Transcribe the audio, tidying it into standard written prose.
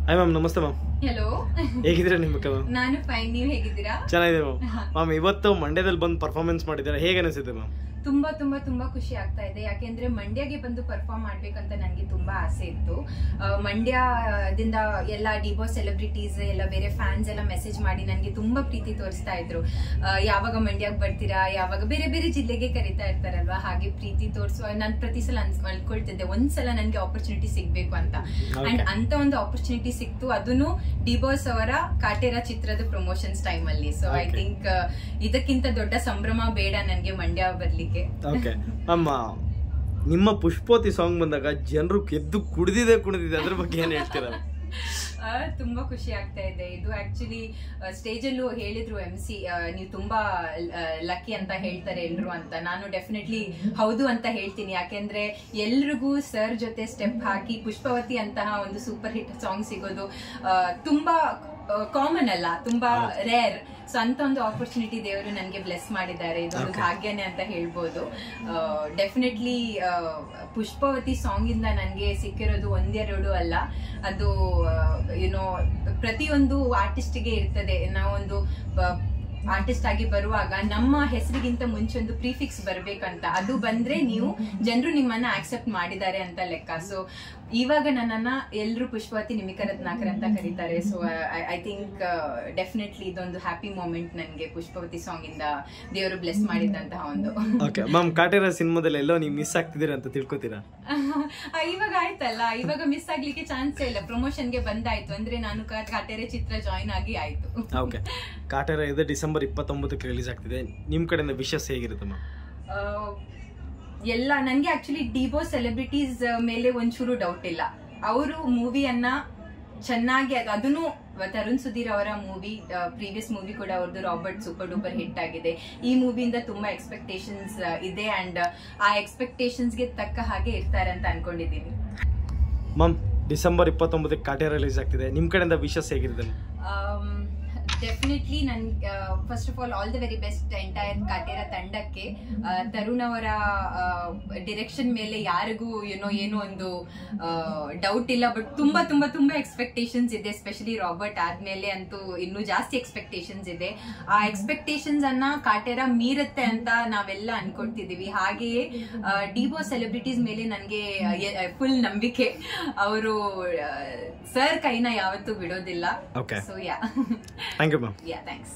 Hi ma'am, ನಮಸ್ತೆ ma'am. Hello, ಹೇಗಿದ್ದೀರಾ ನಿಮ್ಮಕ್ಕ ma'am? ನಾನು ಫೈನ್, ನೀವು ಹೇಗಿದ್ದೀರಾ? ಚೆನ್ನಾಗಿದೆ ಮ್ಯಾಮ್. ಮ್ಯಾಮ್, ಇವತ್ತು ಮಂಡ್ಯದಲ್ಲಿ ಬಂದು ಪರ್ಫಾರ್ಮೆನ್ಸ್ ಮಾಡಿದ್ದೀರಾ, ಹೇಗೆ ಅನಿಸಿದೆ ಮ್ಯಾಮ್? ತುಂಬಾ ತುಂಬಾ ತುಂಬಾ ಖುಷಿ ಆಗ್ತಾ ಇದೆ. ಯಾಕೆಂದ್ರೆ ಮಂಡ್ಯಗೆ ಬಂದು ಪರ್ಫಾರ್ಮ್ ಮಾಡ್ಬೇಕಂತ ನನಗೆ ತುಂಬಾ ಆಸೆ ಇತ್ತು. ಮಂಡ್ಯದಿಂದ ಎಲ್ಲ ಡಿಬೋ ಸೆಲೆಬ್ರಿಟೀಸ್ ಎಲ್ಲ ಬೇರೆ ಫ್ಯಾನ್ಸ್ ಎಲ್ಲ ಮೆಸೇಜ್ ಮಾಡಿ ನನಗೆ ತುಂಬಾ ಪ್ರೀತಿ ತೋರಿಸ್ತಾ ಇದ್ರು. ಯಾವಾಗ ಮಂಡ್ಯಕ್ಕೆ ಬರ್ತೀರಾ, ಯಾವಾಗ ಬೇರೆ ಬೇರೆ ಜಿಲ್ಲೆಗೆ ಕರೀತಾ ಇರ್ತಾರಲ್ವಾ, ಹಾಗೆ ಪ್ರೀತಿ ತೋರಿಸುವ ನಾನು ಪ್ರತಿ ಸಲ ಅನ್ಕೊಳ್ತಿದ್ದೆ ಒಂದ್ಸಲ ನನಗೆ ಆಪರ್ಚುನಿಟಿ ಸಿಗ್ಬೇಕು ಅಂತ. ಅಂಡ್ ಅಂತ ಒಂದು ಆಪರ್ಚುನಿಟಿ ಸಿಕ್ತು, ಅದನ್ನು ಡಿಬೋಸ್ ಅವರ ಕಾಟೇರ ಚಿತ್ರದ ಪ್ರಮೋಷನ್ಸ್ ಟೈಮ್ ಅಲ್ಲಿ. ಸೊ ಐ ಥಿಂಕ್ ಇದಕ್ಕಿಂತ ದೊಡ್ಡ ಸಂಭ್ರಮ ಬೇಡ ನನಗೆ ಮಂಡ್ಯ ಬರ್ಲಿಕ್ಕೆ. ಓಕೆ ಮ್ಯಾಮ್, ನಿಮ್ಮ ಪುಷ್ಪೋತಿ ಸಾಂಗ್ ಬಂದಾಗ ಜನರು ಎದ್ದು ಕುಡಿದಿದೆ ಅದ್ರ ಬಗ್ಗೆ ಏನ್ ಹೇಳ್ತೀರಾ? ತುಂಬಾ ಖುಷಿ ಆಗ್ತಾ ಇದೆ. ಇದು ಆಕ್ಚುಲಿ ಸ್ಟೇಜ್ ಅಲ್ಲೂ ಹೇಳಿದ್ರು MC, ನೀವು ತುಂಬಾ ಲಕ್ಕಿ ಅಂತ ಹೇಳ್ತಾರೆ ಎಲ್ರು ಅಂತ. ನಾನು ಡೆಫಿನೆಟ್ಲಿ ಹೌದು ಅಂತ ಹೇಳ್ತೀನಿ. ಯಾಕೆಂದ್ರೆ ಎಲ್ರಿಗೂ ಸರ್ ಜೊತೆ ಸ್ಟೆಪ್ ಹಾಕಿ ಪುಷ್ಪವತಿ ಅಂತಹ ಒಂದು ಸೂಪರ್ ಹಿಟ್ ಸಾಂಗ್ ಸಿಗೋದು ತುಂಬಾ ಕಾಮನ್ ಅಲ್ಲ, ತುಂಬಾ ರೇರ್. ಸೊ ಅಂತ ಒಂದು ಆಪರ್ಚುನಿಟಿ ದೇವರು ನನಗೆ ಬ್ಲೆಸ್ ಮಾಡಿದ್ದಾರೆ. ಇದೊಂದು ಭಾಗ್ಯನೇ ಅಂತ ಹೇಳ್ಬೋದು. ಡೆಫಿನೆಟ್ಲಿ ಪುಷ್ಪವತಿ ಸಾಂಗ್ ಇಂದ ನನಗೆ ಸಿಕ್ಕಿರೋದು ಒಂದೆರಡು ಅಲ್ಲ, ಅದು ಯುನೋ ಪ್ರತಿಯೊಂದು ಆರ್ಟಿಸ್ಟ್ಗೆ ಇರ್ತದೆ. ನಾವೊಂದು ಆರ್ಟಿಸ್ಟ್ ಆಗಿ ಬರುವಾಗ ನಮ್ಮ ಹೆಸರಿಗಿಂತ ಮುಂಚೆ ಒಂದು ಪ್ರಿಫಿಕ್ಸ್ ಬರ್ಬೇಕಂತ. ಅದು ಬಂದ್ರೆ ನೀವು ಜನರು ನಿಮ್ಮನ್ನ ಆಕ್ಸೆಪ್ಟ್ ಮಾಡಿದ್ದಾರೆ ಅಂತ ಲೆಕ್ಕ. ಸೊ ಇವಾಗ ನನ್ನನ್ನ ಎಲ್ರು ಪುಷ್ಪವತಿ ನಿಮಿಕರತ್ನಾಕರ್ ಅಂತ ಕರೀತಾರೆ. ಸೊ ಐ ಥಿಂಕ್ ಡೆಫಿನೆಟ್ಲಿ ಇದೊಂದು ಹ್ಯಾಪಿ ಮೂಮೆಂಟ್ ನನಗೆ, ಪುಷ್ಪವತಿ ಸಾಂಗ್ ಇಂದ ದೇವರು ಬ್ಲೆಸ್ ಮಾಡಿದಂತಹ ಒಂದು. ಓಕೆ ಮ್ಯಾಮ್, ಕಾಟೇರ ಸಿನಿಮಾದಲ್ಲಿ ಎಲ್ಲೋ ನೀವು ಮಿಸ್ ಆಗ್ತಿದ್ದೀರಾ ಅಂತ ತಿಳ್ಕೊತೀರಾ? ಇವಾಗ ಆಯ್ತಲ್ಲ, ಇವಾಗ ಮಿಸ್ ಆಗ್ಲಿಕ್ಕೆ ಚಾನ್ಸೇ ಇಲ್ಲ. ಪ್ರಮೋಷನ್ಗೆ ಬಂದಾಯ್ತು ಅಂದ್ರೆ ನಾನು ಕಾಟೇರ ಚಿತ್ರ ಜಾಯಿನ್ ಆಗಿ ಆಯ್ತು. ಓಕೆ, ಕಾಟೇರ ಇದು ಡಿಸೆಂಬರ್ 29ಕ್ಕೆ ರಿಲೀಸ್ ಆಗ್ತಿದೆ. ನಿಮ್ ಕಡೆಯಿಂದ ವಿಶಸ್ ಹೇಗಿರುತ್ತೆ ಮ್ಯಾಮ್? ಎಲ್ಲ ನನ್ಗೆ ಆಕ್ಚುಲಿ ಡಿಬೋ ಸೆಲೆಬ್ರಿಟೀಸ್ ಮೇಲೆ ಒಂಚೂರು ಡೌಟ್ ಇಲ್ಲ. ಅವರು ಮೂವಿಯನ್ನ ಚೆನ್ನಾಗಿ, ಅದನ್ನು ತರುಣ್ ಸುಧೀರ್ ಅವರ ಮೂವಿ, ಪ್ರೀವಿಯಸ್ ಮೂವಿ ಕೂಡ ಅವ್ರದ್ದು ರಾಬರ್ಟ್ ಸೂಪರ್ ಡೂಪರ್ ಹಿಟ್ ಆಗಿದೆ. ಈ ಮೂವಿಯಿಂದ ತುಂಬಾ ಎಕ್ಸ್ಪೆಕ್ಟೇಷನ್ಸ್ ಇದೆ ಅಂಡ್ ಆ ಎಕ್ಸ್ಪೆಕ್ಟೇಷನ್ಸ್ ಗೆ ತಕ್ಕ ಹಾಗೆ ಇರ್ತಾರೆ ಅಂತ ಅನ್ಕೊಂಡಿದ್ದೀನಿ. ಮ್ಯಾಮ್, ಡಿಸೆಂಬರ್ 29ಕ್ಕೆ ಕಾಟೇರ ರಿಲೀಸ್ ಆಗ್ತಿದೆ. ನಿಮ್ ಕಡೆಯಿಂದ ವಿಶಸ್ ಹೇಗಿರುತ್ತೆ? ಡೆಫಿನೆಟ್ಲಿ ನನ್ಗೆ first of all the very best entire Kaatera ತಂಡಕ್ಕೆ. ತರುಣ್ ಅವರ ಡಿರೆಕ್ಷನ್ ಮೇಲೆ ಯಾರಿಗೂ ಏನೋ ಒಂದು ಡೌಟ್ ಇಲ್ಲ. ಬಟ್ ತುಂಬಾ ತುಂಬಾ ತುಂಬಾ ಎಕ್ಸ್ಪೆಕ್ಟೇಷನ್ಸ್ ಇದೆ. ಎಸ್ಪೆಷಲಿ ರಾಬರ್ಟ್ ಆದ್ಮೇಲೆ ಅಂತೂ ಇನ್ನೂ ಜಾಸ್ತಿ ಎಕ್ಸ್ಪೆಕ್ಟೇಷನ್ಸ್ ಇದೆ. ಆ ಎಕ್ಸ್ಪೆಕ್ಟೇಷನ್ಸ್ ಅನ್ನ ಕಾಟೇರ ಮೀರುತ್ತೆ ಅಂತ ನಾವೆಲ್ಲ ಅನ್ಕೊಳ್ತಿದೀವಿ. ಹಾಗೆಯೇ ಡಿಬೋ ಸೆಲೆಬ್ರಿಟೀಸ್ ಮೇಲೆ ನನ್ಗೆ ಫುಲ್ ನಂಬಿಕೆ. ಅವರು ಸರ್ ಕೈನ ಯಾವತ್ತೂ ಬಿಡೋದಿಲ್ಲ. So yeah, thank you ma'am. Yeah, thanks.